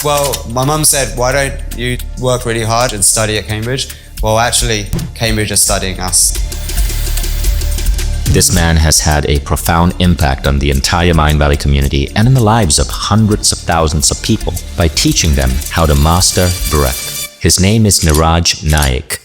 Well, my mum said, why don't you work really hard and study at Cambridge? Well, actually, Cambridge is studying us. This man has had a profound impact on the entire Mindvalley community and in the lives of hundreds of thousands of people by teaching them how to master breath. His name is Niraj Naik.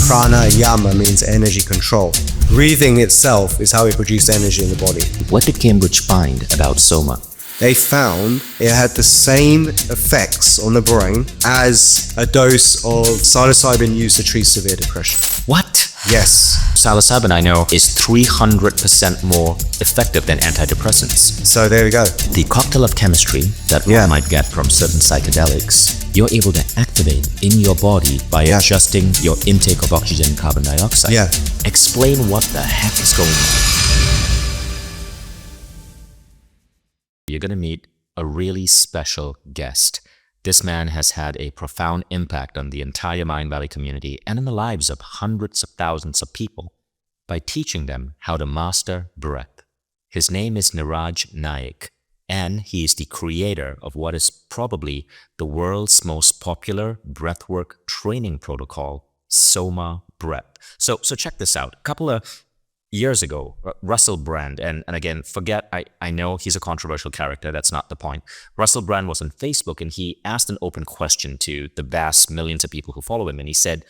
Pranayama means energy control. Breathing itself is how we produce energy in the body. What did Cambridge find about Soma? They found it had the same effects on the brain as a dose of psilocybin used to treat severe depression. What? Yes. Psilocybin, I know, is 300% more effective than antidepressants. So there we go. The cocktail of chemistry that one might get from certain psychedelics, you're able to activate in your body by adjusting your intake of oxygen and carbon dioxide. Yeah. Explain what the heck is going on. You're going to meet a really special guest. This man has had a profound impact on the entire Mindvalley community and in the lives of hundreds of thousands of people by teaching them how to master breath. His name is Niraj Naik, and he is the creator of what is probably the world's most popular breathwork training protocol, Soma breath. So check this out. A couple of years ago, Russell Brand, and again, forget, I know he's a controversial character, that's not the point. Russell Brand was on Facebook and he asked an open question to the vast millions of people who follow him, and he said,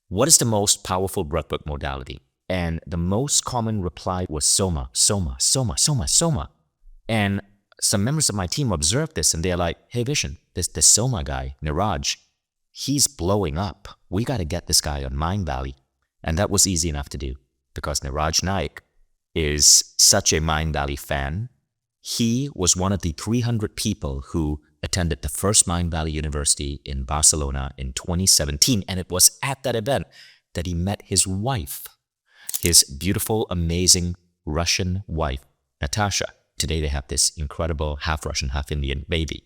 what is the most powerful breathwork modality? And the most common reply was Soma, Soma, Soma, Soma, Soma. And some members of my team observed this and they're like, hey Vision, this Soma guy, Niraj, he's blowing up. We got to get this guy on Mindvalley. And that was easy enough to do, because Niraj Naik is such a Mindvalley fan. He was one of the 300 people who attended the first Mindvalley University in Barcelona in 2017. And it was at that event that he met his wife, his beautiful, amazing Russian wife, Natasha. Today they have this incredible half Russian, half Indian baby.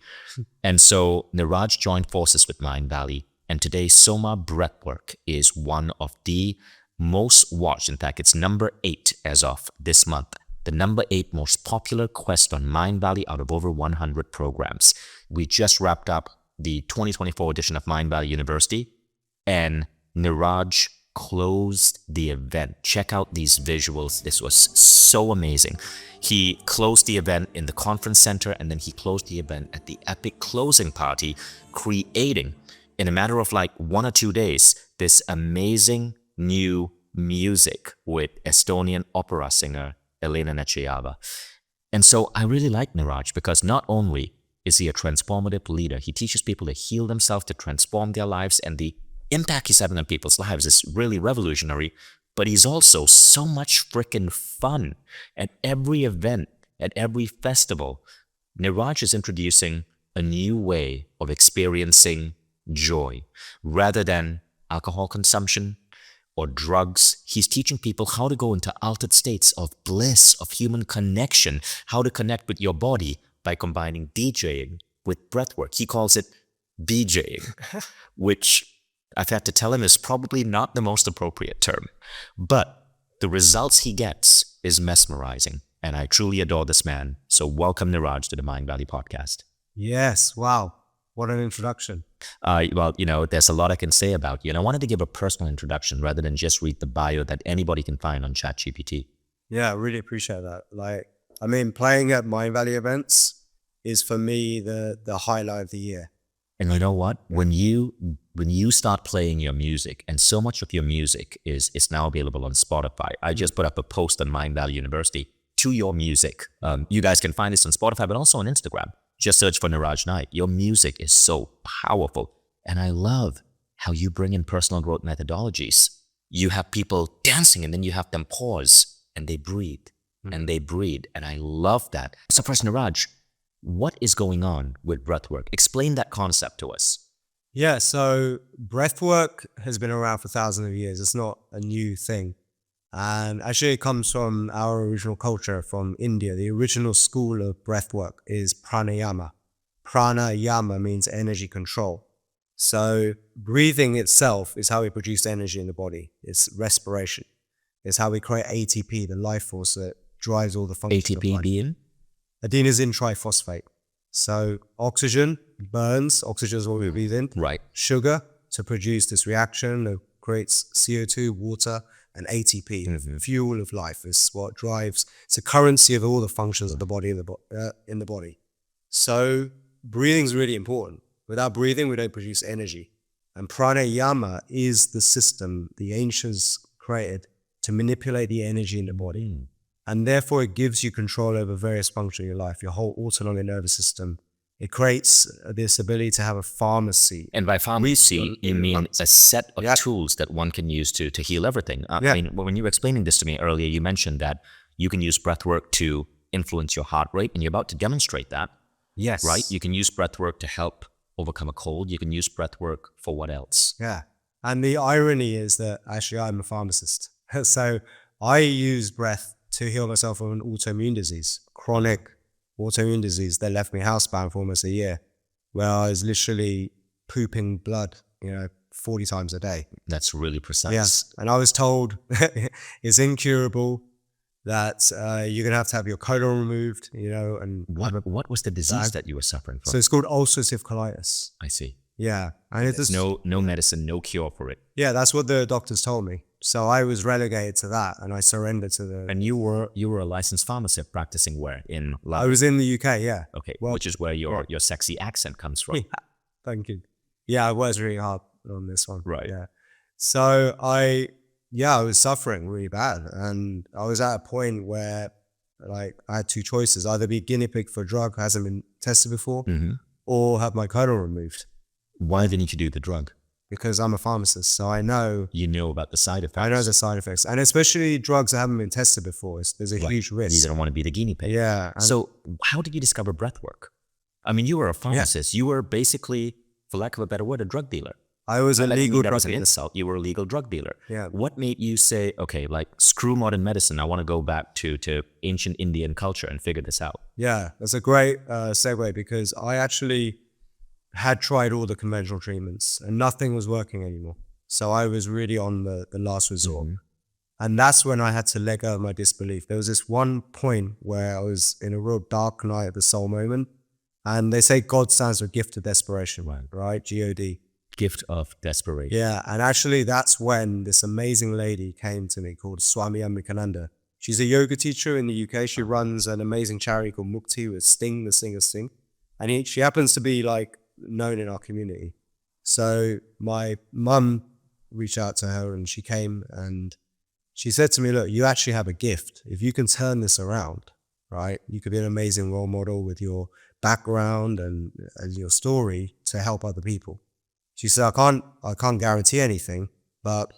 And so Niraj joined forces with Mindvalley. And today Soma Breathwork is one of the most watched, in fact, it's number 8 as of this month. The number 8 most popular quest on Mindvalley out of over 100 programs. We just wrapped up the 2024 edition of Mindvalley University, and Niraj closed the event. Check out these visuals. This was so amazing. He closed the event in the conference center, and then he closed the event at the epic closing party, creating, in a matter of like 1 or 2 days, this amazing new music with Estonian opera singer Elena Nechayeva. And so I really like Niraj because not only is he a transformative leader, he teaches people to heal themselves, to transform their lives, and the impact he's having on people's lives is really revolutionary, but he's also so much freaking fun. At every event, at every festival, Niraj is introducing a new way of experiencing joy. Rather than alcohol consumption or drugs, he's teaching people how to go into altered states of bliss, of human connection, how to connect with your body by combining DJing with breathwork. He calls it BJing, which I've had to tell him is probably not the most appropriate term. But the results he gets is mesmerizing, and I truly adore this man. So welcome Niraj to the Mindvalley podcast. Yes, wow. What an introduction. Well, there's a lot I can say about you. And I wanted to give a personal introduction rather than just read the bio that anybody can find on ChatGPT. Yeah, I really appreciate that. Playing at Mindvalley events is for me the highlight of the year. And you know what? When you start playing your music, and so much of your music is now available on Spotify. I just put up a post on Mindvalley University to your music. You guys can find this on Spotify, but also on Instagram. Just search for Niraj Naik. Your music is so powerful. And I love how you bring in personal growth methodologies. You have people dancing and then you have them pause and they breathe and they breathe. And I love that. So first, Niraj, what is going on with breathwork? Explain that concept to us. Yeah, so breathwork has been around for thousands of years. It's not a new thing. And actually it comes from our original culture, from India. The original school of breathwork is pranayama. Pranayama means energy control. So breathing itself is how we produce energy in the body. It's respiration. It's how we create ATP, the life force that drives all the functions of life. ATP being? Adenosine triphosphate. So oxygen burns, oxygen is what we breathe in. Right. Sugar to produce this reaction that creates CO2, water, and ATP, fuel of life. Is what drives. It's the currency of all the functions of the body in the body. So breathing is really important. Without breathing, we don't produce energy. And pranayama is the system the ancients created to manipulate the energy in the body. And therefore, it gives you control over various functions of your life, your whole autonomic nervous system. It creates this ability to have a pharmacy. And by pharmacy, you mean a set of tools that one can use to heal everything. I mean, when you were explaining this to me earlier, you mentioned that you can use breathwork to influence your heart rate, and you're about to demonstrate that. Yes. Right? You can use breathwork to help overcome a cold. You can use breathwork for what else? Yeah. And the irony is that actually I'm a pharmacist. So I use breath to heal myself from an autoimmune disease, chronic autoimmune disease that left me housebound for almost a year, where I was literally pooping blood, 40 times a day. That's really precise. Yes. And I was told it's incurable, that you're going to have your colon removed, and what was the disease that you were suffering from? So it's called ulcerative colitis. I see. Yeah. And there's no medicine, no cure for it. Yeah, that's what the doctors told me. So I was relegated to that, and I surrendered to the... And you were a licensed pharmacist practicing where? In London? I was in the UK, yeah. Okay, which is where your sexy accent comes from. Yeah, thank you. Yeah, I was really hard on this one. Right. Yeah. So I was suffering really bad, and I was at a point where I had two choices: either be guinea pig for a drug hasn't been tested before, or have my colon removed. Why didn't you do the drug? Because I'm a pharmacist, so I know... You know about the side effects. I know the side effects, and especially drugs that haven't been tested before. There's a huge risk. You don't want to be the guinea pig. Yeah. So how did you discover breathwork? I mean, you were a pharmacist. You were basically, for lack of a better word, a drug dealer. I was a legal drug dealer. Insult. You were a legal drug dealer. Yeah. What made you say, okay, screw modern medicine. I want to go back to ancient Indian culture and figure this out? Yeah, that's a great segue, because I actually had tried all the conventional treatments and nothing was working anymore. So I was really on the last resort. And that's when I had to let go of my disbelief. There was this one point where I was in a real dark night of the soul moment. And they say God stands for gift of desperation, right? G-O-D. Gift of desperation. Yeah, and actually that's when this amazing lady came to me called Swami Amrikananda. She's a yoga teacher in the UK. She runs an amazing charity called Mukti with Sting, the singer Sting. And she happens to be known in our community. So my mum reached out to her, and she came and she said to me, look, you actually have a gift. If you can turn this around, right, you could be an amazing role model with your background and your story to help other people. She said, I can't guarantee anything, but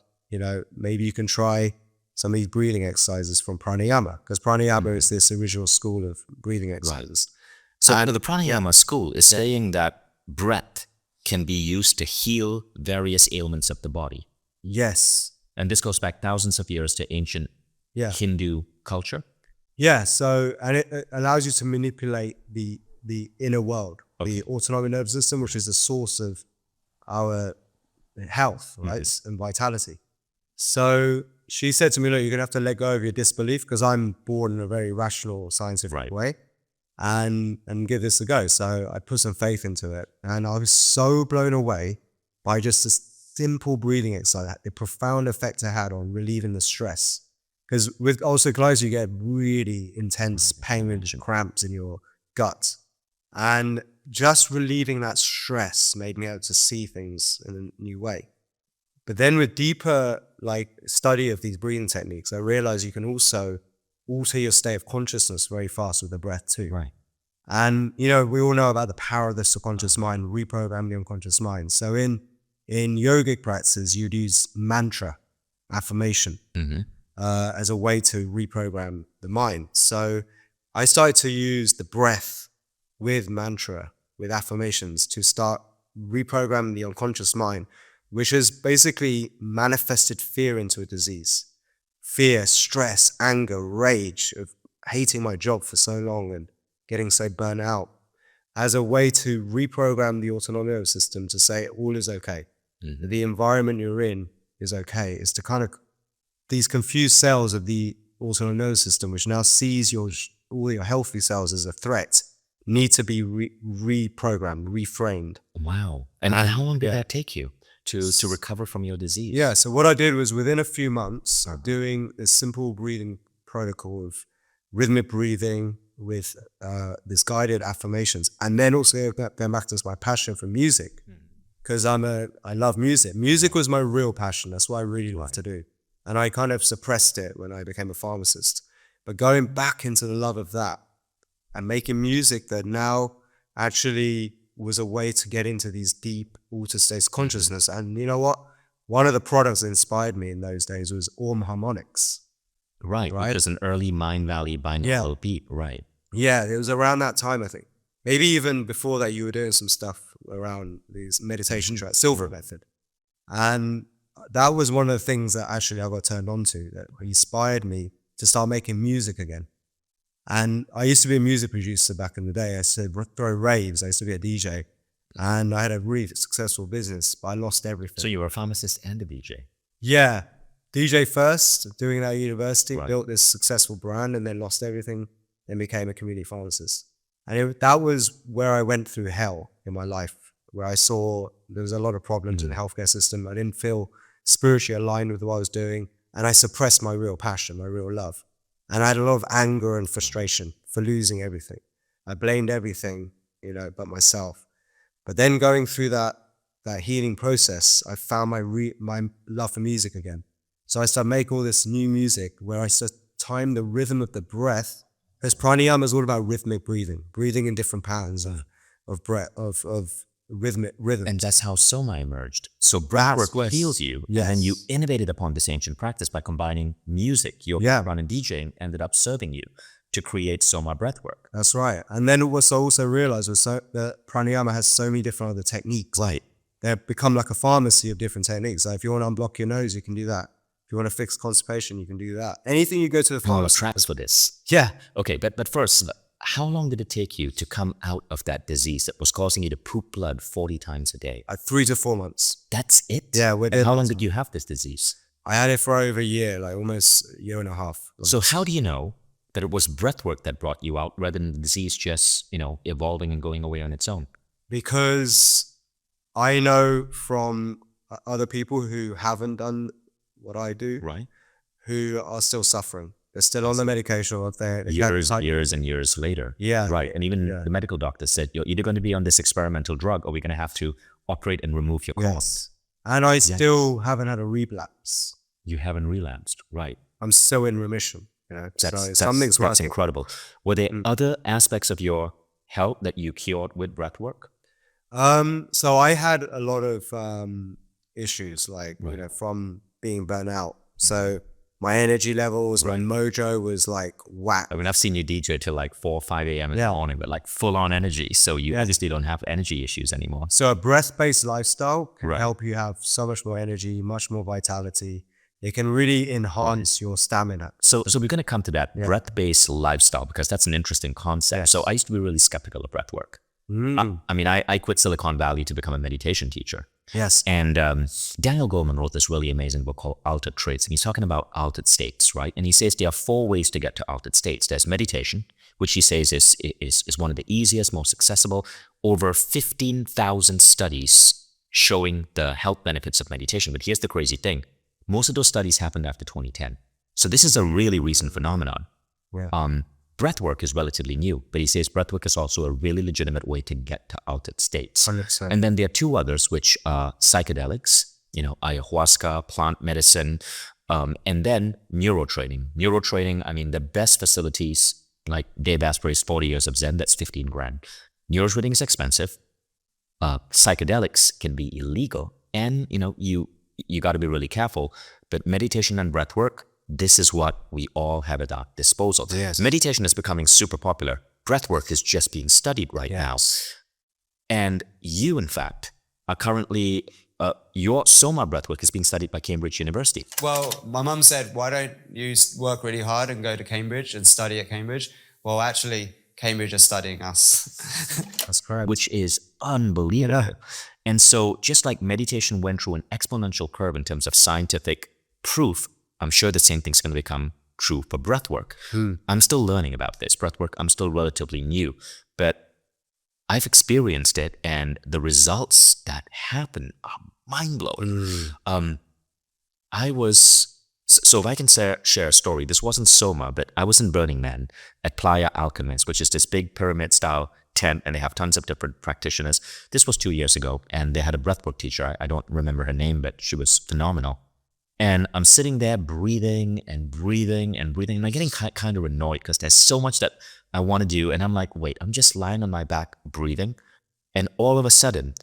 maybe you can try some of these breathing exercises from pranayama, because pranayama is this original school of breathing exercises. So the pranayama school is saying that breath can be used to heal various ailments of the body. Yes. And this goes back thousands of years to ancient Hindu culture. Yeah. So, and it allows you to manipulate the inner world, the autonomic nervous system, which is the source of our health, right, and vitality. So she said to me, look, you're going to have to let go of your disbelief, because I'm born in a very rational, scientific way. And give this a go. So I put some faith into it, and I was so blown away by just a simple breathing exercise, the profound effect it had on relieving the stress. Because with ulcerative colitis, you get really intense pain and cramps in your gut, and just relieving that stress made me able to see things in a new way. But then with deeper study of these breathing techniques, I realized you can also alter your state of consciousness very fast with the breath too. Right. And, we all know about the power of the subconscious mind, reprogram the unconscious mind. So in yogic practices, you'd use mantra, affirmation, as a way to reprogram the mind. So I started to use the breath with mantra, with affirmations, to start reprogramming the unconscious mind, which has basically manifested fear into a disease. Fear, stress, anger, rage of hating my job for so long and getting so burnt out, as a way to reprogram the autonomic nervous system to say all is okay. The environment you're in is okay. It's to kind of these confused cells of the autonomic nervous system, which now sees all your healthy cells as a threat, need to be reprogrammed, reframed. Wow. And how long did yeah. that take you to recover from your disease? Yeah, so what I did was within a few months, doing this simple breathing protocol of rhythmic breathing with this guided affirmations, and then also going back to my passion for music, because I love music. Music was my real passion. That's what I really love to do. And I kind of suppressed it when I became a pharmacist. But going back into the love of that and making music that now actually was a way to get into these deep altered states of consciousness. And you know what? One of the products that inspired me in those days was harmonics. Right, which is an early Mindvalley binaural beat, right? Yeah, it was around that time, I think. Maybe even before that, you were doing some stuff around these meditation tracks, Silver Method. And that was one of the things that actually I got turned on to, that inspired me to start making music again. And I used to be a music producer back in the day. I used to throw raves. I used to be a DJ. And I had a really successful business, but I lost everything. So you were a pharmacist and a DJ? Yeah. DJ first, doing it at university, built this successful brand, and then lost everything, then became a community pharmacist. And that was where I went through hell in my life, where I saw there was a lot of problems in the healthcare system. I didn't feel spiritually aligned with what I was doing, and I suppressed my real passion, my real love. And I had a lot of anger and frustration for losing everything. I blamed everything, but myself. But then going through that healing process, I found my love for music again. So I started making all this new music where I started time the rhythm of the breath. Because pranayama is all about rhythmic breathing in different patterns of breath, of rhythmic rhythm. And that's how Soma emerged. So breathwork heals you, and you innovated upon this ancient practice by combining music. Your background in DJing ended up serving you to create Soma breathwork. That's right. And then what I also realized was that pranayama has so many different other techniques. Right. They become like a pharmacy of different techniques. So if you want to unblock your nose, you can do that. If you want to fix constipation, you can do that. Anything you go to the pharmacy. Traps for this. Yeah. Okay, but first, how long did it take you to come out of that disease that was causing you to poop blood 40 times a day? 3 to 4 months. That's it? Yeah. And how long did you have this disease? I had it for over a year, like almost a year and a half. So how do you know that it was breathwork that brought you out rather than the disease just, evolving and going away on its own? Because I know from other people who haven't done what I do, right, who are still suffering. They're still on the medication, or they're years and years later. Yeah, right. And even the medical doctor said, you're either going to be on this experimental drug, or we're going to have to operate and remove your corpse. And I still haven't had a relapse. You haven't relapsed, right? I'm still in remission. That's incredible. Were there other aspects of your health that you cured with breathwork? So I had a lot of issues, like from being burnt out. So my energy levels, my mojo was like whack. I mean, I've seen you DJ till like 4 or 5 a.m. in the morning, but like full on energy. So you obviously don't have energy issues anymore. So a breath-based lifestyle can help you have so much more energy, much more vitality. It can really enhance your stamina. So we're going to come to that breath-based lifestyle, because that's an interesting concept. Yes. So I used to be really skeptical of breathwork. I mean, I quit Silicon Valley to become a meditation teacher. Yes. And Daniel Goleman wrote this really amazing book called Altered Traits. And he's talking about altered states, right? And he says there are 4 ways to get to altered states. There's meditation, which he says is one of the easiest, most accessible. Over 15,000 studies showing the health benefits of meditation. But here's the crazy thing. Most of those studies happened after 2010. So this is a really recent phenomenon. Yeah. Breathwork is relatively new, but he says breathwork is also a really legitimate way to get to altered states. 100%. And then there are 2 others, which are psychedelics, ayahuasca, plant medicine, and then neurotraining. Neurotraining, I mean, the best facilities, like Dave Asprey's 40 Years of Zen, that's 15 grand. Neurotraining is expensive. Psychedelics can be illegal, and you got to be really careful. But meditation and breathwork, this is what we all have at our disposal. Yes. Meditation is becoming super popular. Breathwork is just being studied right now. And you, in fact, are currently, your Soma breathwork is being studied by Cambridge University. Well, my mum said, why don't you work really hard and go to Cambridge and study at Cambridge? Well, actually, Cambridge is studying us. That's correct. Which is unbelievable. Yeah. And so just like meditation went through an exponential curve in terms of scientific proof, I'm sure the same thing's going to become true for breathwork. I'm still learning about this. Breathwork, I'm still relatively new. But I've experienced it, and the results that happen are mind-blowing. I was, so if I can share a story, this wasn't Soma, but I was in Burning Man at Playa Alchemist, which is this big pyramid-style tent, and they have tons of different practitioners. This was 2 years ago, and they had a breathwork teacher. I don't remember her name, but she was phenomenal. And I'm sitting there breathing and breathing and breathing, and I'm getting kind of annoyed because there's so much that I want to do, and I'm like, wait, I'm just lying on my back breathing, and all of a sudden,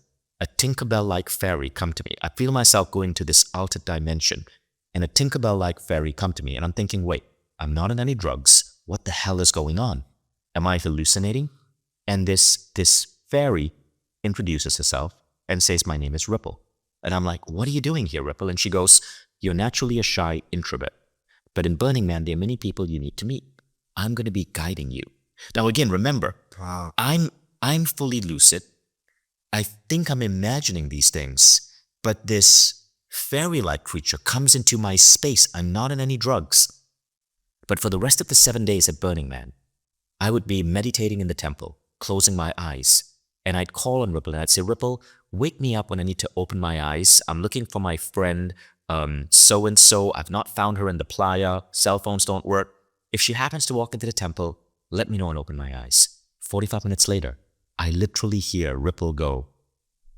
a Tinkerbell-like fairy come to me. I feel myself going to this altered dimension, and a Tinkerbell-like fairy come to me, and I'm thinking, wait, I'm not on any drugs. What the hell is going on? Am I hallucinating? And this fairy introduces herself and says, my name is Ripple. And I'm like, what are you doing here, Ripple? And she goes, you're naturally a shy introvert, but in Burning Man, there are many people you need to meet. I'm going to be guiding you. Now, again, remember, Wow. I'm fully lucid. I think I'm imagining these things, but this fairy-like creature comes into my space. I'm not on any drugs. But for the rest of the 7 days at Burning Man, I would be meditating in the temple, closing my eyes, and I'd call on Ripple, and I'd say, Ripple, wake me up when I need to open my eyes. I'm looking for my friend, so-and-so. I've not found her in the playa. Cell phones don't work. If she happens to walk into the temple, let me know and open my eyes. 45 minutes later, I literally hear Ripple go,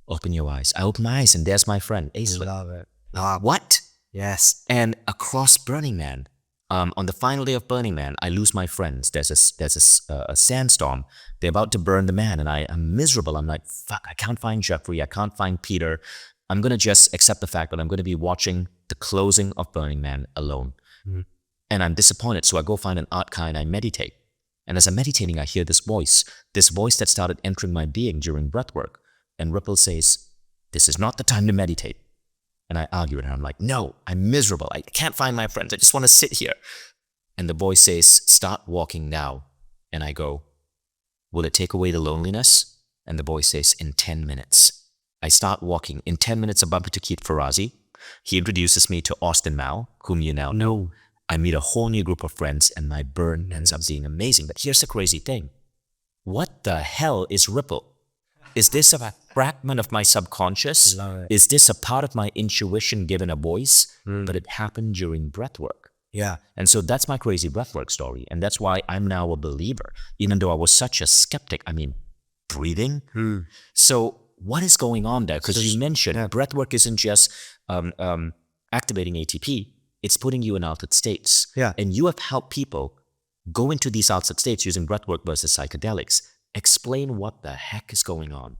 open your eyes. I open my eyes, and there's my friend, Ace. Love it. What? Yes. And across Burning Man, on the final day of Burning Man, I lose my friends. There's a sandstorm. They're about to burn the man, and I'm miserable. I'm like, fuck, I can't find Jeffrey. I can't find Peter. I'm going to just accept the fact that I'm going to be watching the closing of Burning Man alone. And I'm disappointed, so I go find an art car and I meditate. And as I'm meditating, I hear this voice that started entering my being during breathwork. And Ripple says, this is not the time to meditate. And I argue it, and I'm like, no, I'm miserable. I can't find my friends. I just want to sit here. And the voice says, start walking now. And I go, will it take away the loneliness? And the voice says, in 10 minutes. I start walking. In 10 minutes, I bump into Keith Farazi. He introduces me to Austin Mao, whom you now know. I meet a whole new group of friends, and my burn ends up being amazing. But here's the crazy thing. What the hell is Ripple? Is this a fragment of my subconscious? Love it. Is this a part of my intuition given a voice? But it happened during breathwork. Yeah. And so that's my crazy breathwork story. And that's why I'm now a believer, even though I was such a skeptic. I mean, breathing. So what is going on there? Because you mentioned breathwork isn't just activating ATP. It's putting you in altered states. Yeah. And you have helped people go into these altered states using breathwork versus psychedelics. Explain what the heck is going on.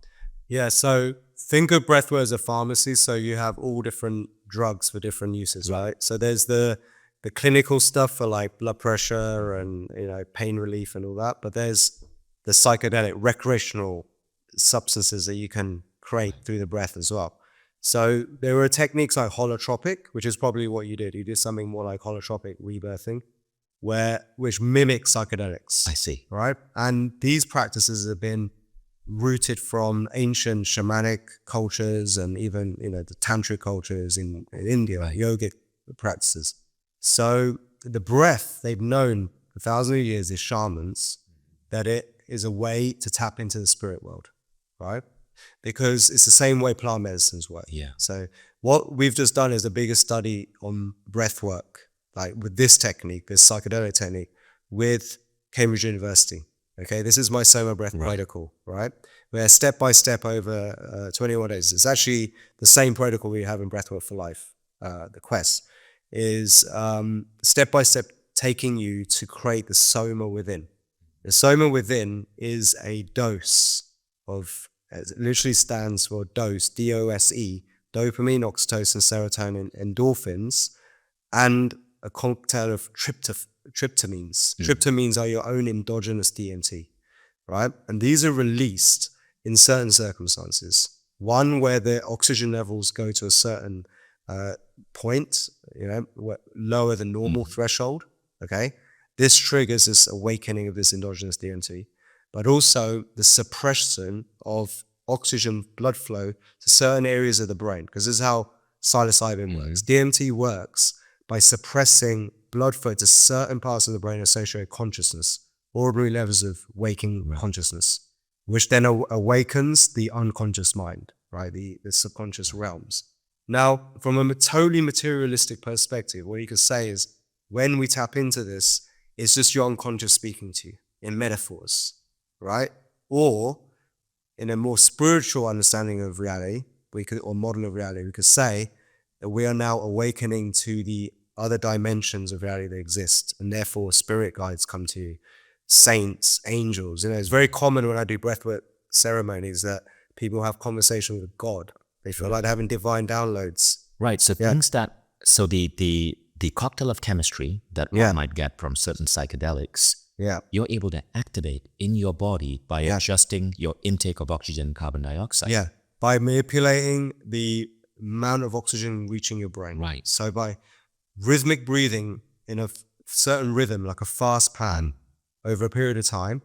Yeah, so think of breathwork as a pharmacy. So you have all different drugs for different uses, right? So there's the clinical stuff for like blood pressure and pain relief and all that. But there's the psychedelic recreational substances that you can create through the breath as well. So there are techniques like holotropic, which is probably what you did. You did something more like holotropic rebirthing, which mimics psychedelics. I see. Right? And these practices have been rooted from ancient shamanic cultures and even, the tantric cultures in India, yogic practices. So the breath they've known for thousands of years is shamans, that it is a way to tap into the spirit world, right? Because it's the same way plant medicines work. Yeah. So what we've just done is a bigger study on breath work, like with this technique, this psychedelic technique, with Cambridge University. Okay, this is my Soma breath protocol, right? Where step by step over 21 days, it's actually the same protocol we have in Breathwork for Life. The quest is step by step taking you to create the Soma within. The Soma within is a dose of, it literally stands for dose, D-O-S-E, dopamine, oxytocin, serotonin, endorphins, and a cocktail of tryptamines. Tryptamines are your own endogenous DMT, right? And these are released in certain circumstances. One where the oxygen levels go to a certain point, lower than normal threshold, okay? This triggers this awakening of this endogenous DMT, but also the suppression of oxygen blood flow to certain areas of the brain, because this is how psilocybin works. DMT works by suppressing blood flow to certain parts of the brain associated with consciousness, ordinary levels of waking consciousness. which then awakens the unconscious mind, right? The subconscious realms. Now, from a totally materialistic perspective, what you could say is when we tap into this, it's just your unconscious speaking to you in metaphors, right? Or in a more spiritual understanding of reality, or model of reality, we could say that we are now awakening to the other dimensions of reality that exist, and therefore spirit guides come to you, saints, angels. It's very common when I do breathwork ceremonies that people have conversation with God. They feel like they're having divine downloads. Right. So things that, so the cocktail of chemistry that one might get from certain psychedelics, you're able to activate in your body by adjusting your intake of oxygen and carbon dioxide. Yeah. By manipulating the amount of oxygen reaching your brain. Right. So by rhythmic breathing in a certain rhythm, like a fast pan, over a period of time,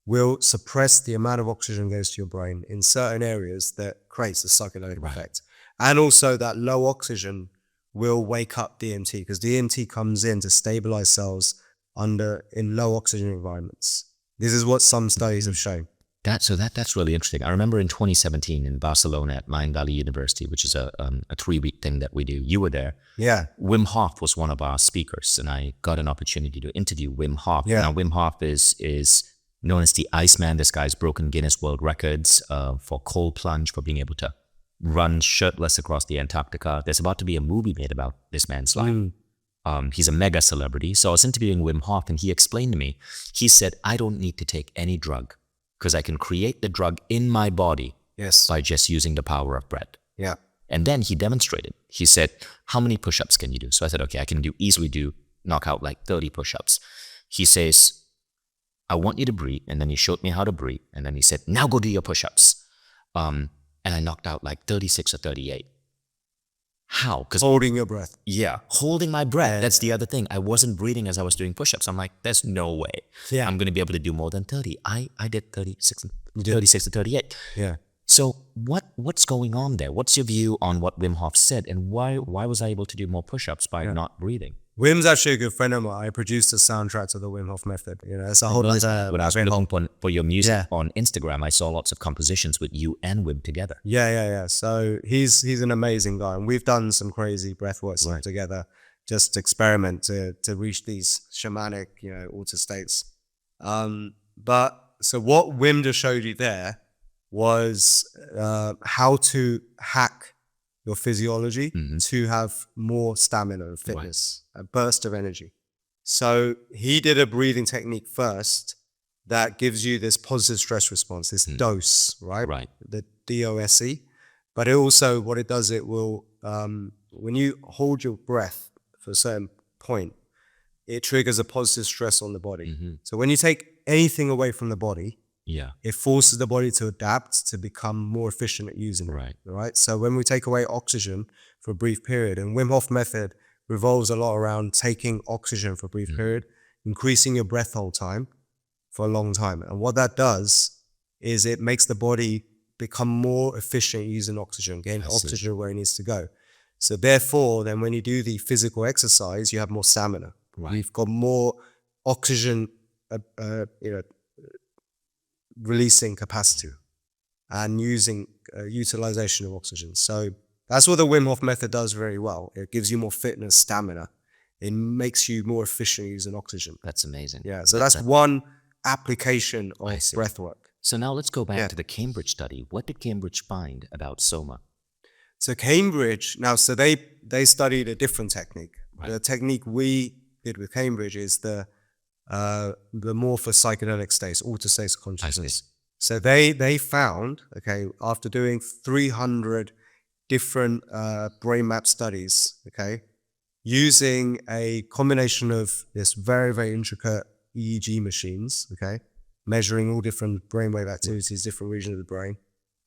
will suppress the amount of oxygen that goes to your brain in certain areas that creates the psychedelic effect. And also that low oxygen will wake up DMT, because DMT comes in to stabilize cells in low oxygen environments. This is what some studies have shown. That's really interesting. I remember in 2017 in Barcelona at Mindvalley University, which is a 3-week thing that we do. You were there. Yeah. Wim Hof was one of our speakers, and I got an opportunity to interview Wim Hof. Yeah. Now, Wim Hof is known as the Iceman. This guy's broken Guinness World Records for cold plunge, for being able to run shirtless across the Antarctica. There's about to be a movie made about this man's life. He's a mega celebrity. So I was interviewing Wim Hof, and he explained to me, he said, I don't need to take any drug, because I can create the drug in my body by just using the power of breath. Yeah. And then he demonstrated. He said, how many push-ups can you do? So I said, okay, I can easily knock out like 30 push-ups. He says, I want you to breathe. And then he showed me how to breathe. And then he said, now go do your push-ups. And I knocked out like 36 or 38. How? Because holding your breath. Yeah, holding my breath. That's the other thing. I wasn't breathing as I was doing push-ups. I'm like, there's no way I'm going to be able to do more than 30. I did 36 to 38. Yeah. So what's going on there? What's your view on what Wim Hof said, and why was I able to do more push-ups by not breathing? Wim's actually a good friend of mine. I produced a soundtrack to the Wim Hof method. It's a whole other. When I was looking for your music on Instagram, I saw lots of compositions with you and Wim together. Yeah. So he's an amazing guy, and we've done some crazy breathwork stuff together, just to experiment to reach these shamanic, altered states. But so what Wim just showed you there was how to hack your physiology to have more stamina and fitness, a burst of energy. So he did a breathing technique first that gives you this positive stress response, this dose, right? The DOSE. But it also, what it does, it will, when you hold your breath for a certain point, it triggers a positive stress on the body. So when you take anything away from the body, it forces the body to adapt to become more efficient at using it. Right. So when we take away oxygen for a brief period, and Wim Hof method revolves a lot around taking oxygen for a brief period, increasing your breath hold time for a long time. And what that does is it makes the body become more efficient using oxygen, getting oxygen where it needs to go. So therefore, then when you do the physical exercise, you have more stamina. You've got more oxygen, releasing capacity and using utilization of oxygen. So that's what the Wim Hof method does very well. It gives you more fitness, stamina. It makes you more efficient using oxygen. That's amazing. Yeah, so that's one application of breath work. So now let's go back to the Cambridge study. What did Cambridge find about Soma? So Cambridge, so they studied a different technique. The technique we did with Cambridge is the more for psychedelic states, altered states of consciousness. So they found, after doing 300 different brain map studies, using a combination of this very, very intricate EEG machines, measuring all different brainwave activities, different regions of the brain,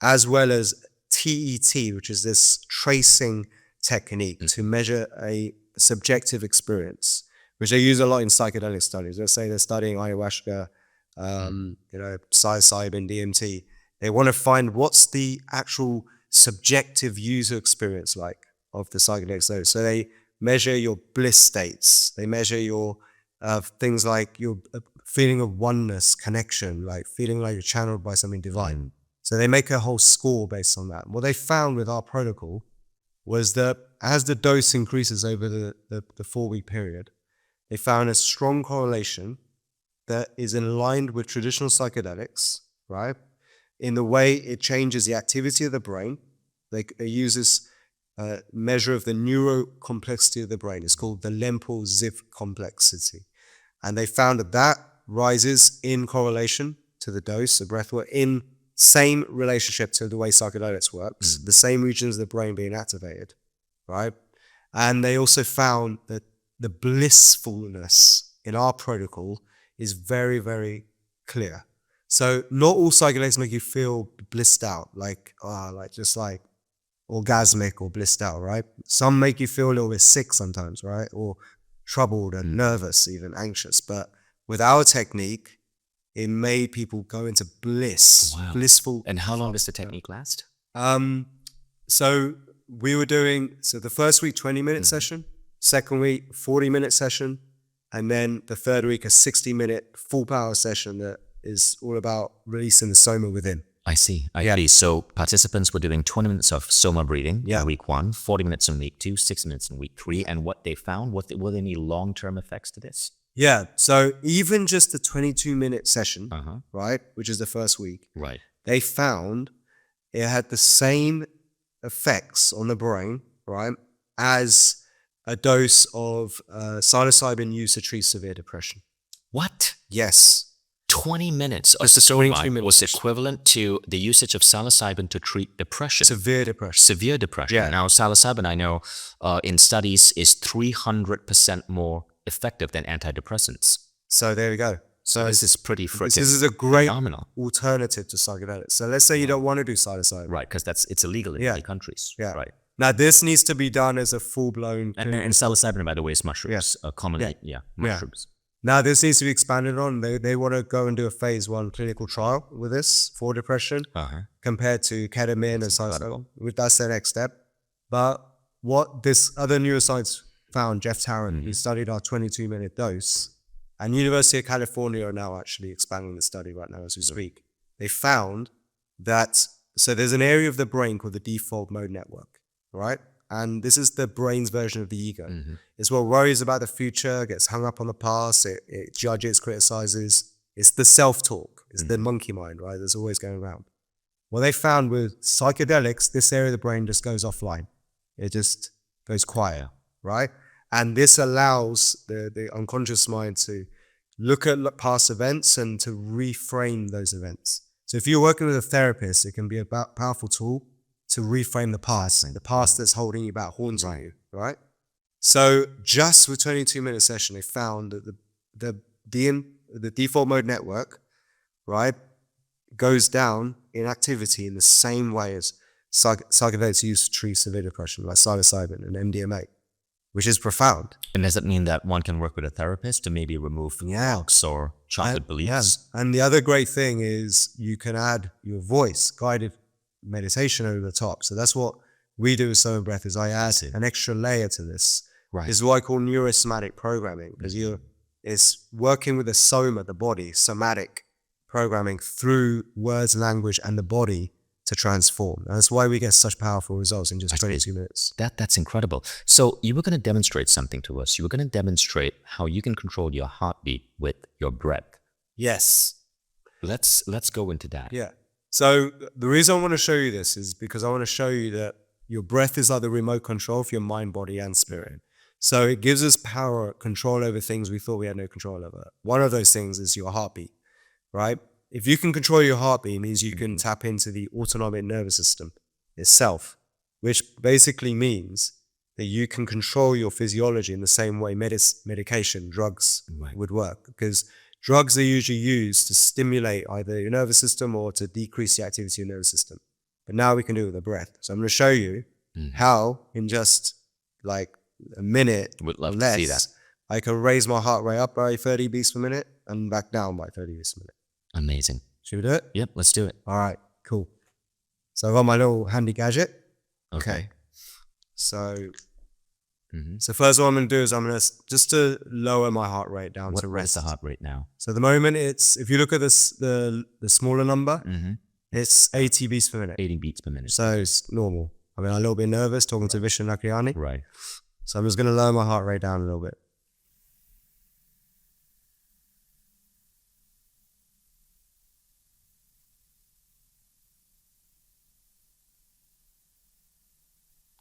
as well as TET, which is this tracing technique to measure a subjective experience, which they use a lot in psychedelic studies. Let's say they're studying ayahuasca, psilocybin, DMT. They want to find what's the actual subjective user experience like of the psychedelics. So they measure your bliss states. They measure your things like your feeling of oneness, connection, like feeling like you're channeled by something divine. So they make a whole score based on that. What they found with our protocol was that as the dose increases over the 4-week period, they found a strong correlation that is aligned with traditional psychedelics, right? In the way it changes the activity of the brain. It uses a measure of the neurocomplexity of the brain. It's called the Lempel-Ziff complexity. And they found that that rises in correlation to the dose of breathwork, in same relationship to the way psychedelics works, the same regions of the brain being activated, right? And they also found that the blissfulness in our protocol is very, very clear. So not all psychedelics make you feel blissed out, like just like orgasmic or blissed out, right? Some make you feel a little bit sick sometimes, right? Or troubled and nervous, even anxious. But with our technique, it made people go into bliss, blissful. And how long does the technique last? So we were doing, the first week, 20-minute session, second week, 40-minute session, and then the third week, a 60-minute full power session that is all about releasing the Soma within. I see. So participants were doing 20 minutes of Soma breathing in week 1, 40 minutes in week 2, 60 minutes in week 3. And what they found, were there any long-term effects to this? Yeah. So even just the 22-minute session, right, which is the first week, right, they found it had the same effects on the brain, right, as a dose of psilocybin used to treat severe depression. What? Yes. 20 minutes of Just a 22 minutes was equivalent to the usage of psilocybin to treat depression. Severe depression. Severe depression. Yeah. Now, psilocybin, I know, in studies is 300% more effective than antidepressants. So there we go. So this is pretty freaking this is a great phenomenal alternative to psychedelics. So let's say you don't want to do psilocybin. Right, because it's illegal in many countries. Yeah. Right. Now this needs to be done as a full-blown... And psilocybin, by the way, is mushrooms. Commonly, mushrooms. Now this needs to be expanded on. They want to go and do a phase 1 clinical trial with this for depression compared to ketamine and psilocybin. That's their next step. But what this other neuroscience found, Jeff Tarrant, he studied our 22-minute dose, and University of California are now actually expanding the study right now as we speak. They found that, so there's an area of the brain called the default mode network, right? And this is the brain's version of the ego. It's what worries about the future, gets hung up on the past, it judges, criticizes. It's the self-talk. It's the monkey mind, right? That's always going around. What they found with psychedelics, this area of the brain just goes offline. It just goes quiet, right? And this allows the unconscious mind to look at past events and to reframe those events. So if you're working with a therapist, it can be a powerful tool to reframe the past that's holding you back, haunting you, right? So just with 22-minute session, they found that the default mode network, right, goes down in activity in the same way as psychedelics used to treat severe depression, like psilocybin and MDMA, which is profound. And does that mean that one can work with a therapist to maybe remove blocks or childhood beliefs? Yes. And the other great thing is you can add your voice, guided meditation over the top. So that's what we do with Soma Breath, is I add an extra layer to this. Right. This is what I call neurosomatic programming, because it's working with the soma, the body, somatic programming through words, language, and the body to transform. And that's why we get such powerful results in just 22 minutes. That's incredible. So you were going to demonstrate something to us. You were going to demonstrate how you can control your heartbeat with your breath. Yes. Let's go into that. Yeah. So the reason I want to show you this is because I want to show you that your breath is like the remote control for your mind, body, and spirit. So it gives us power, control over things we thought we had no control over. One of those things is your heartbeat, right? If you can control your heartbeat, it means you can tap into the autonomic nervous system itself, which basically means that you can control your physiology in the same way medication, drugs would work. Because drugs are usually used to stimulate either your nervous system or to decrease the activity of your nervous system. But now we can do it with the breath. So I'm going to show you how in just like a minute Would love less, to see that. I can raise my heart rate up by 30 beats per minute and back down by 30 beats per minute. Amazing. Should we do it? Yep, let's do it. All right, cool. So I've got my little handy gadget. Okay. So So first what I'm going to do is I'm going to, just to lower my heart rate down to What's rest. the heart rate now? So at the moment it's, if you look at this, the smaller number, it's 80 beats per minute. 80 beats per minute. So it's normal. I mean, I'm a little bit nervous talking to Vishen Lakhiani. Right. So I'm just going to lower my heart rate down a little bit.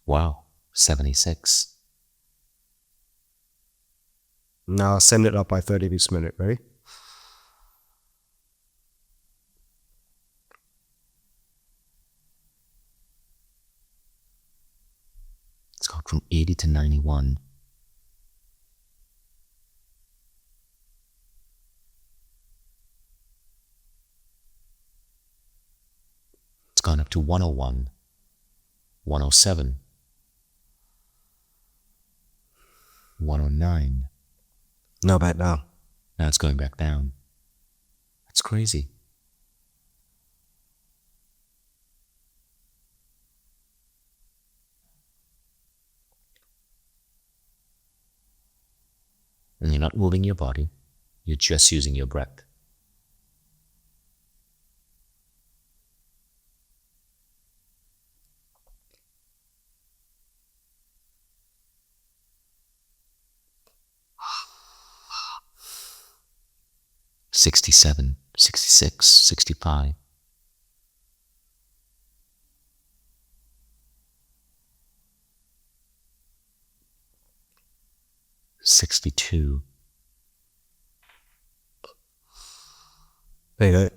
Wow. 76. Now I'll send it up by 30 beats per minute. Ready? It's gone from 80 to 91. It's gone up to 101, 107, 109. No, back down. Now it's going back down. That's crazy. And you're not moving your body. You're just using your breath. "67, 66, 65. "62. There you go.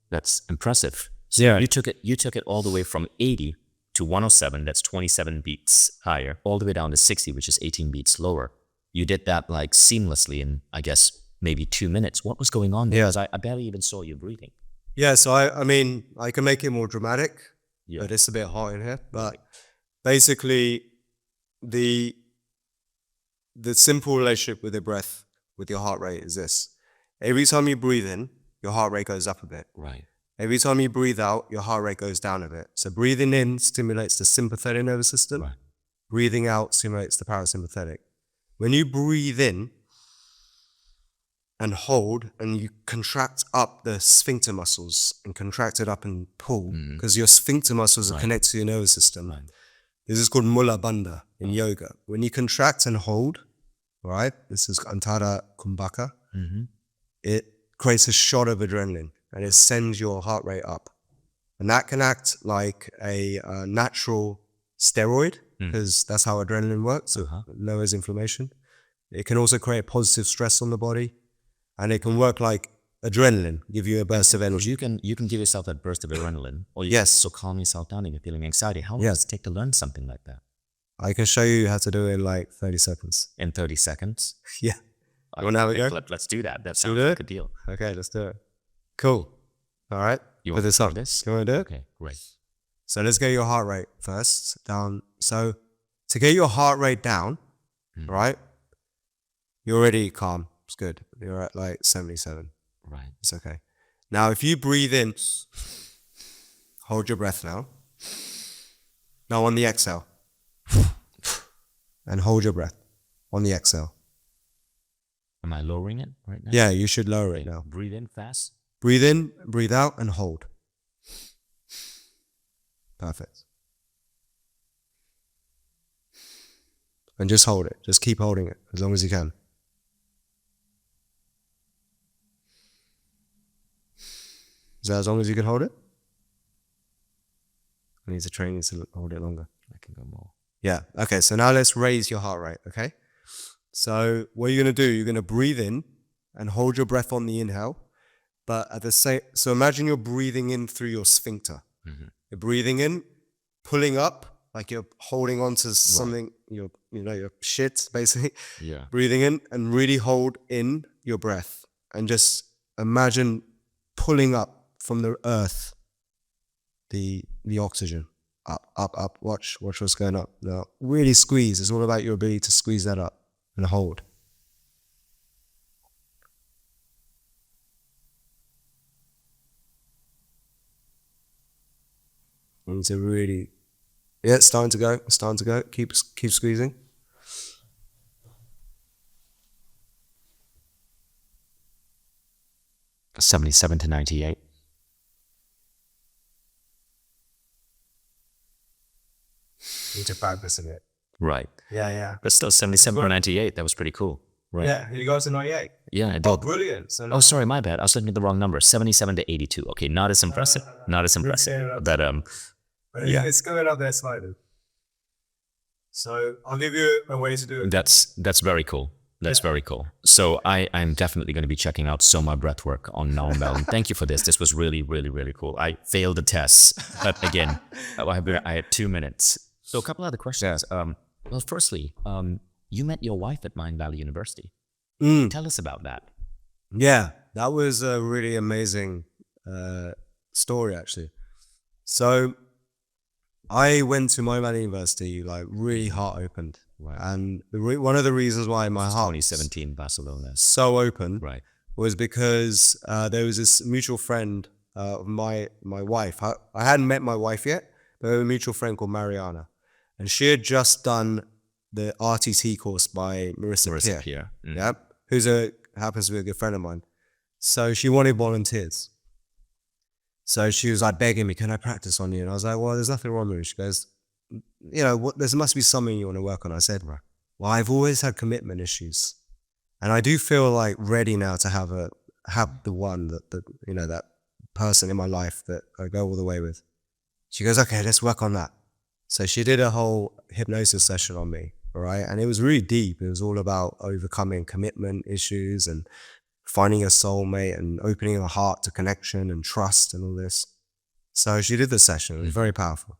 That's impressive. So Yeah. you took it all the way from 80 to 107, that's 27 beats higher, all the way down to 60, which is 18 beats lower. You did that like seamlessly in, I guess, maybe 2 minutes. What was going on there? Yeah. 'Cause I barely even saw you breathing. Yeah, so I mean, I can make it more dramatic, Yeah. but it's a bit hot in here. But basically, the simple relationship with the breath, with your heart rate is this. Every time you breathe in, your heart rate goes up a bit. Right. Every time you breathe out, your heart rate goes down a bit. So breathing in stimulates the sympathetic nervous system. Right. Breathing out stimulates the parasympathetic. When you breathe in and hold and you contract up the sphincter muscles and contract it up and pull, because your sphincter muscles are connected to your nervous system. Right. This is called Mula Bandha in yoga. When you contract and hold, right, this is Antara Kumbhaka, it creates a shot of adrenaline and it sends your heart rate up. And that can act like a natural steroid, because that's how adrenaline works. It lowers inflammation. It can also create positive stress on the body, and it can work like adrenaline, give you a burst of energy. You can give yourself that burst of adrenaline, or you Yes. can also calm yourself down if you're feeling anxiety. How long Yes. does it take to learn something like that? I can show you how to do it in like 30 seconds. In 30 seconds? Yeah. You want to have a go? Let's do that. That Should we sounds do like it? a deal. Okay, let's do it. Cool. All right. You Put want this to up. do this? You want to do it? Okay, great. So let's get your heart rate first down. So to get your heart rate down, right, you're already calm. It's good. You're at like 77. Right. It's okay. Now, if you breathe in, hold your breath now. Now on the exhale. And hold your breath on the exhale. Am I lowering it right now? Yeah, you should lower it now. Breathe in fast. Breathe in, breathe out, and hold. Perfect. And just hold it. Just keep holding it as long as you can. Is that as long as you can hold it? I need to train you to hold it longer. I can go more. Yeah. Okay. So now let's raise your heart rate. Okay. So what you're going to do, you're going to breathe in and hold your breath on the inhale. But at the same, so imagine you're breathing in through your sphincter. You're breathing in, pulling up, like you're holding on to something, your shit, basically. Yeah. Breathing in and really hold in your breath. And just imagine pulling up from the earth the oxygen. Up. Watch what's going up. Now, really squeeze. It's all about your ability to squeeze that up and hold. You need to really, yeah, it's starting to go. It's starting to go. Keep squeezing. $77 to $98. Need to practice in it. Right. Yeah. But still, 77 to 98. That was pretty cool. Right. Yeah, you got to 98. Yeah, I did. Oh, brilliant. So Oh, sorry, my bad. I was looking at the wrong number. 77 to 82. Okay, not as impressive. Not as impressive. But yeah. It's going up there slightly. So I'll give you a way to do it. That's very cool. That's very cool. So I'm definitely going to be checking out Soma Breathwork on Mindvalley. Thank you for this. This was really, really, really cool. I failed the test, but again, I had 2 minutes. So a couple other questions. Well, firstly, you met your wife at Mindvalley University. Tell us about that. Yeah, that was a really amazing story, actually. So I went to Mindvalley University, like really heart opened. Right. And one of the reasons why my heart 2017 Barcelona. so open Right. was because there was this mutual friend of my wife. I hadn't met my wife yet, but we have a mutual friend called Mariana. And she had just done the RTT course by Marissa Peer. Yep. Happens to be a good friend of mine. So she wanted volunteers. So she was like begging me, can I practice on you? And I was like, well, there's nothing wrong with it. She goes, you know, there must be something you want to work on. I said, well, I've always had commitment issues. And I do feel like ready now to have the one that person in my life that I go all the way with. She goes, okay, let's work on that. So she did a whole hypnosis session on me, all right? And it was really deep. It was all about overcoming commitment issues and finding a soulmate and opening your heart to connection and trust and all this. So she did the session. It was very powerful.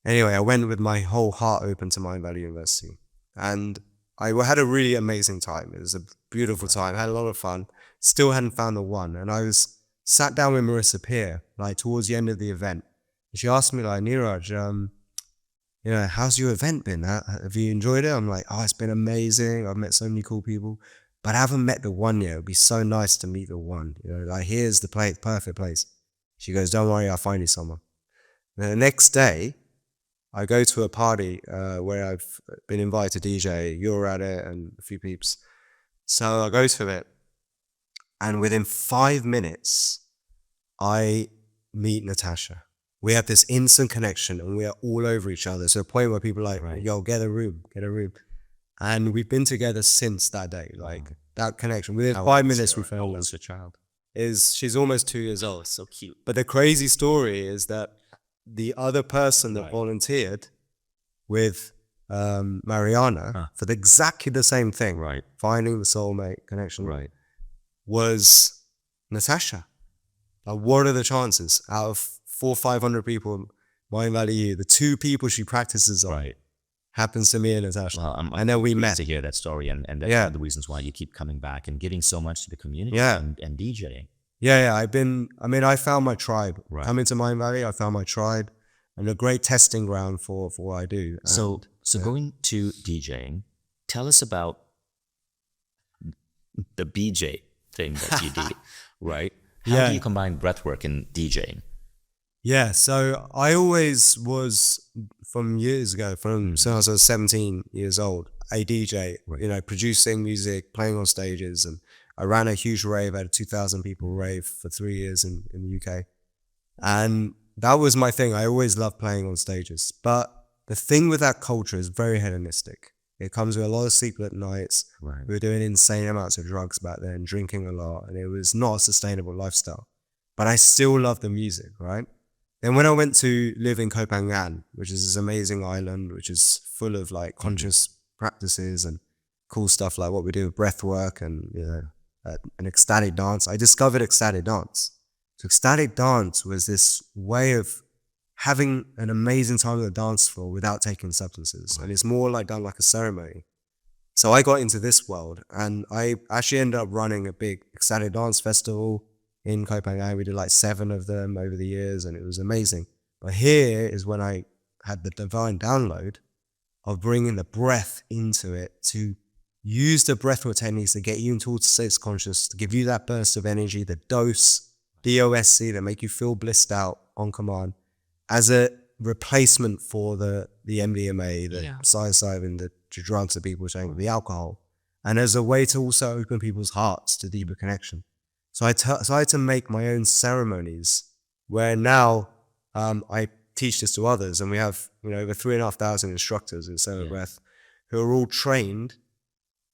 Anyway, I went with my whole heart open to Mindvalley University. And I had a really amazing time. It was a beautiful time. I had a lot of fun. Still hadn't found the one. And I was sat down with Marissa Peer, like towards the end of the event. And she asked me, like, Niraj, how's your event been? Have you enjoyed it? I'm like, oh, it's been amazing. I've met so many cool people, but I haven't met the one yet. It'd be so nice to meet the one. Like, here's the perfect place. She goes, don't worry, I'll find you someone. And the next day, I go to a party where I've been invited to DJ. You're at it and a few peeps. So I go to it, and within 5 minutes, I meet Natasha. We have this instant connection and we are all over each other. So a point where people are like, yo, get a room. And we've been together since that day, like that connection. Within 5 minutes, we fell in love. Your child? She's almost 2 years old. So cute. But the crazy story is that the other person that volunteered with Mariana for exactly the same thing, finding the soulmate connection, was Natasha. Like, what are the chances out of 400 or 500 people in Mindvalley U, the two people she practices on happens to me and Natasha. Well, and then we met to hear that story, and that's one of the reasons why you keep coming back and giving so much to the community and DJing. I found my tribe. Coming to Mindvalley, I found my tribe and a great testing ground for what I do. So going to DJing, tell us about the BJ thing that you do, right? How do you combine breathwork and DJing? Yeah, so I always was, from years ago, since I was 17 years old, a DJ, producing music, playing on stages. And I ran a huge rave, I had a 2,000 people rave for 3 years in the UK. And that was my thing. I always loved playing on stages. But the thing with that culture is very hedonistic. It comes with a lot of sleepless nights. We were doing insane amounts of drugs back then, drinking a lot, and it was not a sustainable lifestyle. But I still love the music, right? Then when I went to live in Koh Phangan, which is this amazing island, which is full of like conscious practices and cool stuff like what we do with breathwork and an ecstatic dance, I discovered ecstatic dance. So ecstatic dance was this way of having an amazing time on the dance floor without taking substances. And it's more like done like a ceremony. So I got into this world, and I actually ended up running a big ecstatic dance festival in Koh Phangan. We did like 7 of them over the years, and it was amazing. But here is when I had the divine download of bringing the breath into it, to use the breathwork techniques to get you into states conscious, to give you that burst of energy, the dose, DOSC, that make you feel blissed out on command. as a replacement for the MDMA, the Yeah. psilocybin, the drugs that people are saying, the alcohol, and as a way to also open people's hearts to deeper connection. So I had to make my own ceremonies where now I teach this to others, and we have over 3,500 instructors in Soma Breath who are all trained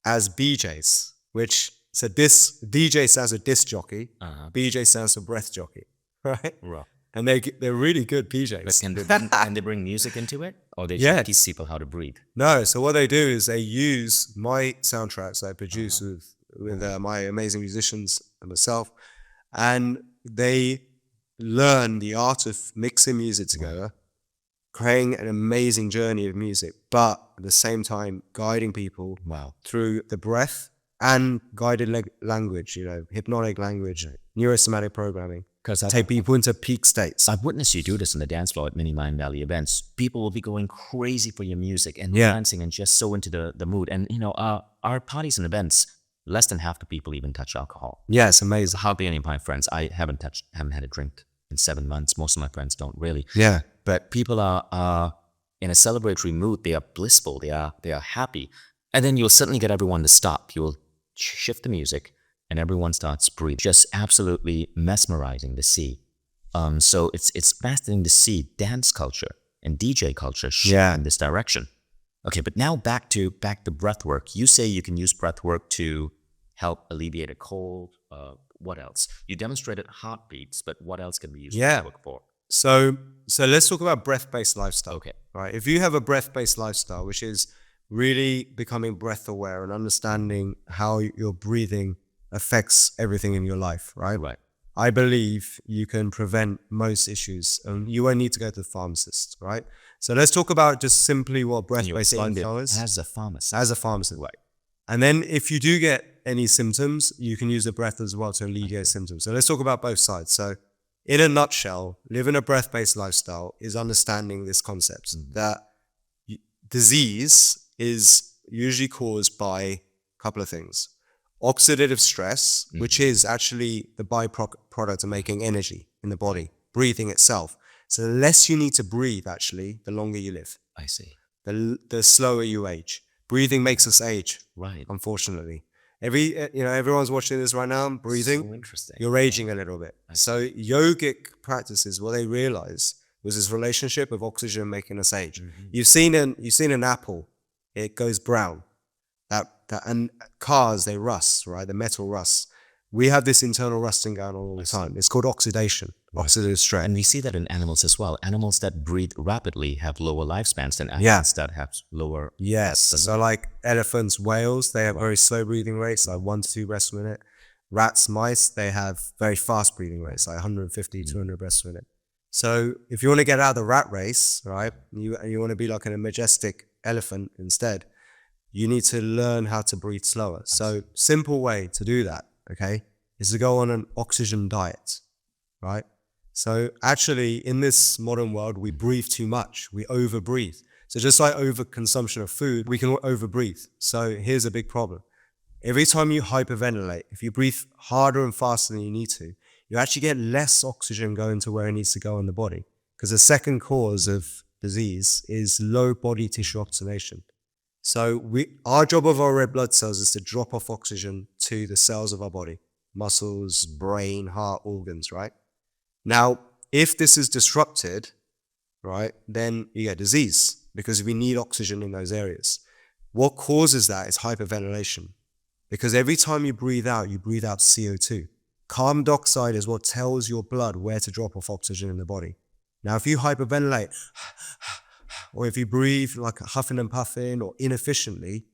as BJs, which so this DJ stands for disc jockey, BJ stands for breath jockey, right? Right. And they're really good But BJs. can they bring music into it? Or they Yeah. just teach people how to breathe? No, so what they do is they use my soundtracks I produce with my amazing musicians and myself, and they learn the art of mixing music together, creating an amazing journey of music, but at the same time guiding people through the breath and guided language, hypnotic language, neurosomatic programming. Because Take people into peak states. I've witnessed you do this on the dance floor at many Mindvalley events. People will be going crazy for your music and dancing and just so into the mood. And our parties and events, less than half the people even touch alcohol. Yeah, it's amazing. Hardly any of my friends. I haven't had a drink in 7 months. Most of my friends don't really. Yeah. But people are in a celebratory mood. They are blissful. They are happy. And then you'll suddenly get everyone to stop. You'll shift the music, and everyone starts breathing. Just absolutely mesmerizing to see. So it's fascinating to see dance culture and DJ culture shift in this direction. Okay, but now back to breathwork. You say you can use breathwork to help alleviate a cold. What else? You demonstrated heartbeats, but what else can we use breathwork for? So let's talk about breath-based lifestyle. Okay. Right. If you have a breath-based lifestyle, which is really becoming breath aware and understanding how your breathing affects everything in your life, right? Right. I believe you can prevent most issues, and you won't need to go to the pharmacist, right? So let's talk about just simply what breath-based lifestyle is. As a pharmacist. As a pharmacist, right? And then if you do get any symptoms, you can use the breath as well to alleviate symptoms. So let's talk about both sides. So in a nutshell, living a breath-based lifestyle is understanding this concept that disease is usually caused by a couple of things. Oxidative stress, which is actually the byproduct of making energy in the body, breathing itself. So the less you need to breathe, actually, the longer you live. I see. The slower you age. Breathing makes us age, Right. unfortunately. Everyone's watching this right now, breathing. So interesting. You're aging a little bit. So yogic practices, what they realized was this relationship of oxygen making us age. You've seen an apple, it goes brown. And cars, they rust, right? The metal rusts. We have this internal rusting going on all the time. It's called oxidation, oxidative stress. And we see that in animals as well. Animals that breathe rapidly have lower lifespans than animals that have lower. Yes. So like elephants, whales, they have very slow breathing rates, like 1 to 2 breaths a minute. Rats, mice, they have very fast breathing rates, like 150, 200 breaths a minute. So if you want to get out of the rat race, right, you want to be like a majestic elephant instead, you need to learn how to breathe slower. So simple way to do that, okay, is to go on an oxygen diet, right? So actually in this modern world, we breathe too much. We overbreathe. So just like overconsumption of food, we can overbreathe. So here's a big problem. Every time you hyperventilate, if you breathe harder and faster than you need to, you actually get less oxygen going to where it needs to go in the body. Because the second cause of disease is low body tissue oxygenation. So our job of our red blood cells is to drop off oxygen to the cells of our body, muscles, brain, heart, organs, right? Now, if this is disrupted, right, then you get disease because we need oxygen in those areas. What causes that is hyperventilation, because every time you breathe out CO2. Carbon dioxide is what tells your blood where to drop off oxygen in the body. Now, if you hyperventilate, or if you breathe like huffing and puffing or inefficiently,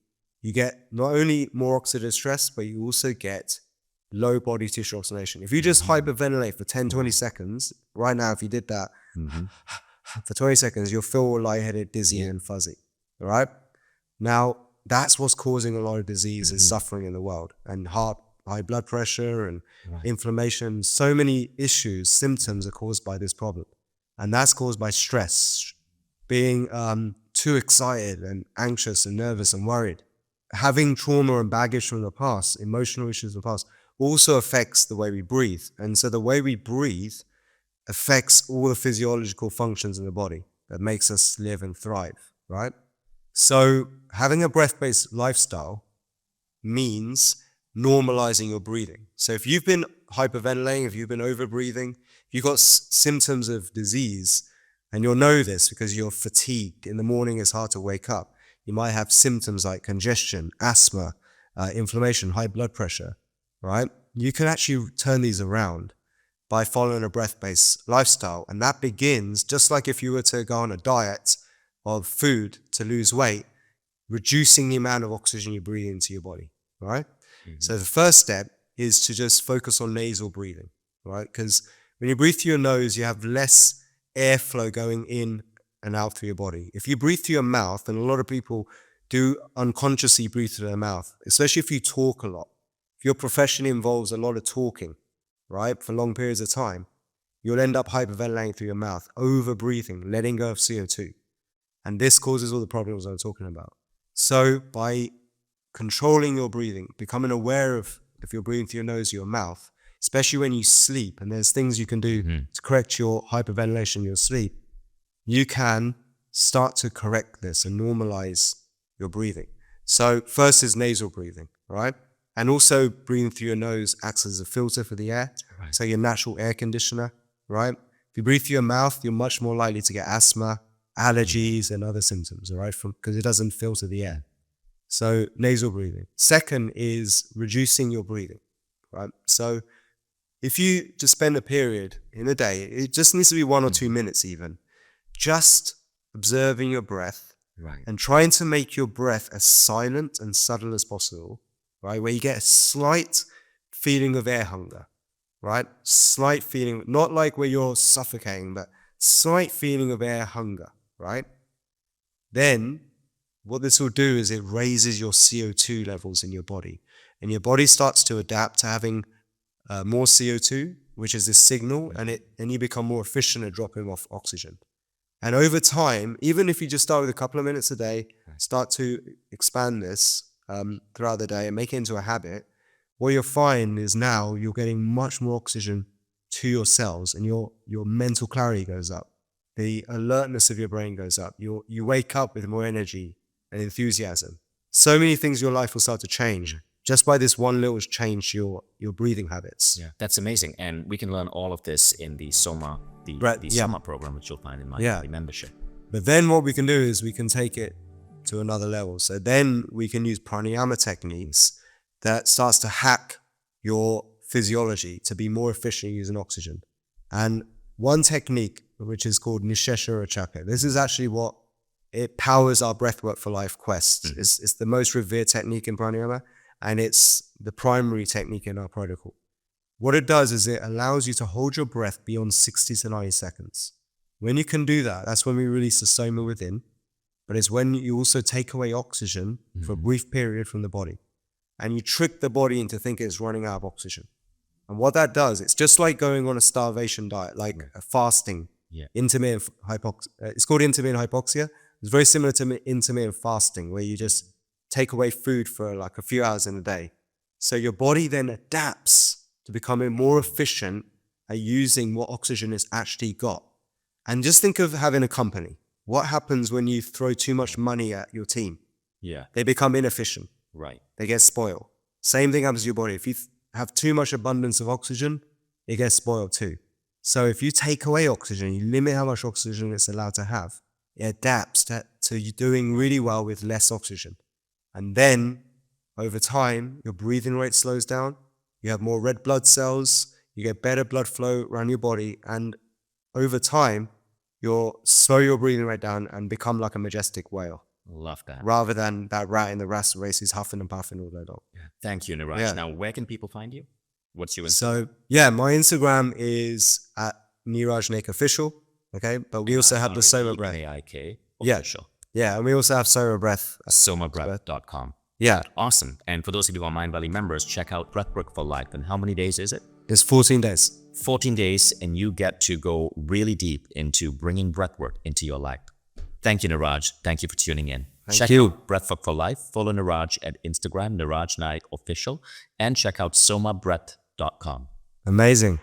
you get not only more oxidative stress, but you also get low body tissue oxygenation. If you just hyperventilate for 10, 20 seconds, right now, if you did that for 20 seconds, you'll feel lightheaded, dizzy, and fuzzy. All right? Now, that's what's causing a lot of disease and suffering in the world, and high blood pressure and inflammation. So many issues, symptoms are caused by this problem. And that's caused by stress, being too excited and anxious and nervous and worried. Having trauma and baggage from the past, emotional issues of the past, also affects the way we breathe. And so the way we breathe affects all the physiological functions in the body that makes us live and thrive, right? So having a breath-based lifestyle means normalizing your breathing. So if you've been hyperventilating, if you've been overbreathing, if you've got symptoms of disease, and you'll know this because you're fatigued, in the morning it's hard to wake up. You might have symptoms like congestion, asthma, inflammation, high blood pressure, right? You can actually turn these around by following a breath-based lifestyle. And that begins, just like if you were to go on a diet of food to lose weight, reducing the amount of oxygen you breathe into your body, right? Mm-hmm. So the first step is to just focus on nasal breathing, right? Because when you breathe through your nose, you have less airflow going in and out through your body. If you breathe through your mouth, and a lot of people do unconsciously breathe through their mouth, especially if you talk a lot, if your profession involves a lot of talking, right, for long periods of time, you'll end up hyperventilating through your mouth, over breathing, letting go of CO2. And this causes all the problems I'm talking about. So by controlling your breathing, becoming aware of if you're breathing through your nose or your mouth, especially when you sleep, and there's things you can do to correct your hyperventilation in your sleep, you can start to correct this and normalize your breathing. So first is nasal breathing, right? And also breathing through your nose acts as a filter for the air, right. So your natural air conditioner, right? If you breathe through your mouth, you're much more likely to get asthma, allergies, and other symptoms, all right? Because it doesn't filter the air. So nasal breathing. Second is reducing your breathing, right? So if you just spend a period in a day, it just needs to be 1 or 2 minutes even, just observing your breath, right, and trying to make your breath as silent and subtle as possible, right? Where you get a slight feeling of air hunger, right? Slight feeling, not like where you're suffocating, but slight feeling of air hunger, right? Then what this will do is it raises your CO2 levels in your body, and your body starts to adapt to having more CO2, which is this signal, and you become more efficient at dropping off oxygen. And over time, even if you just start with a couple of minutes a day, start to expand this throughout the day and make it into a habit, what you'll find is now you're getting much more oxygen to your cells, and your mental clarity goes up. The alertness of your brain goes up. You wake up with more energy and enthusiasm. So many things in your life will start to change just by this one little change to your breathing habits. Yeah, that's amazing. And we can learn all of this in the Soma, the Soma program, which you'll find in my membership. But then what we can do is we can take it to another level. So then we can use pranayama techniques that starts to hack your physiology to be more efficient using oxygen. And one technique, which is called Nisheshara Chakra, this is actually what it powers our Breathwork for Life quest. It's the most revered technique in pranayama, and it's the primary technique in our protocol. What it does is it allows you to hold your breath beyond 60 to 90 seconds. When you can do that, that's when we release the Soma within, but it's when you also take away oxygen for a brief period from the body, and you trick the body into thinking it's running out of oxygen. And what that does, it's just like going on a starvation diet, like a fasting, intermittent hypoxia. It's called intermittent hypoxia. It's very similar to intermittent fasting, where you just take away food for like a few hours in a day. So your body then adapts to becoming more efficient at using what oxygen has actually got. And just think of having a company. What happens when you throw too much money at your team? Yeah. They become inefficient. Right. They get spoiled. Same thing happens to your body. If you have too much abundance of oxygen, it gets spoiled too. So if you take away oxygen, you limit how much oxygen it's allowed to have, it adapts to you doing really well with less oxygen. And then over time, your breathing rate slows down. You have more red blood cells. You get better blood flow around your body. And over time, you'll slow your breathing rate down and become like a majestic whale. Love that. Rather than that rat in the rat race who's huffing and puffing all day long. Thank you, Niraj. Yeah. Now, where can people find you? What's your Instagram? So, my Instagram is at Niraj Naik Official. Okay. But we also have the Soma Breath. Naik Official. Yeah. And we also have Soma Breath. SomaBreath.com. Yeah. Awesome. And for those of you who are Mindvalley members, check out Breathwork for Life. And how many days is it? It's 14 days. 14 days, and you get to go really deep into bringing breathwork into your life. Thank you, Niraj. Thank you for tuning in. Check out Breathwork for Life. Follow Niraj at Instagram, Niraj Naik Official, and check out somabreath.com. Amazing.